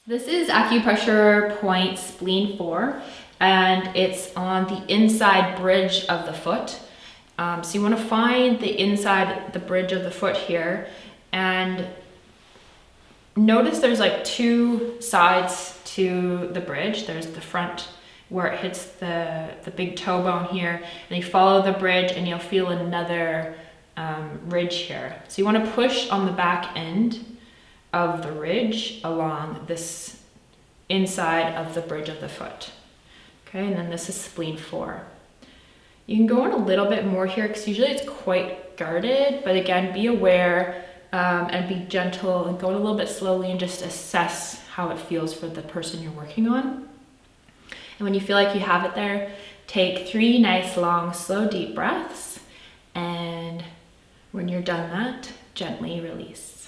This is Acupressure Point Spleen 4, and it's on the inside bridge of the foot. So you want to find the inside, the bridge of the foot here, and notice there's like two sides to the bridge. There's the front where it hits the big toe bone here, and you follow the bridge and you'll feel another ridge here. So you want to push on the back end of the ridge along this inside of the bridge of the foot. Okay, and then this is spleen 4. You can go in a little bit more here because usually it's quite guarded, but again, be aware and be gentle and go a little bit slowly and just assess how it feels for the person you're working on. And when you feel like you have it there, take 3 nice, long, slow, deep breaths. And when you're done that, gently release.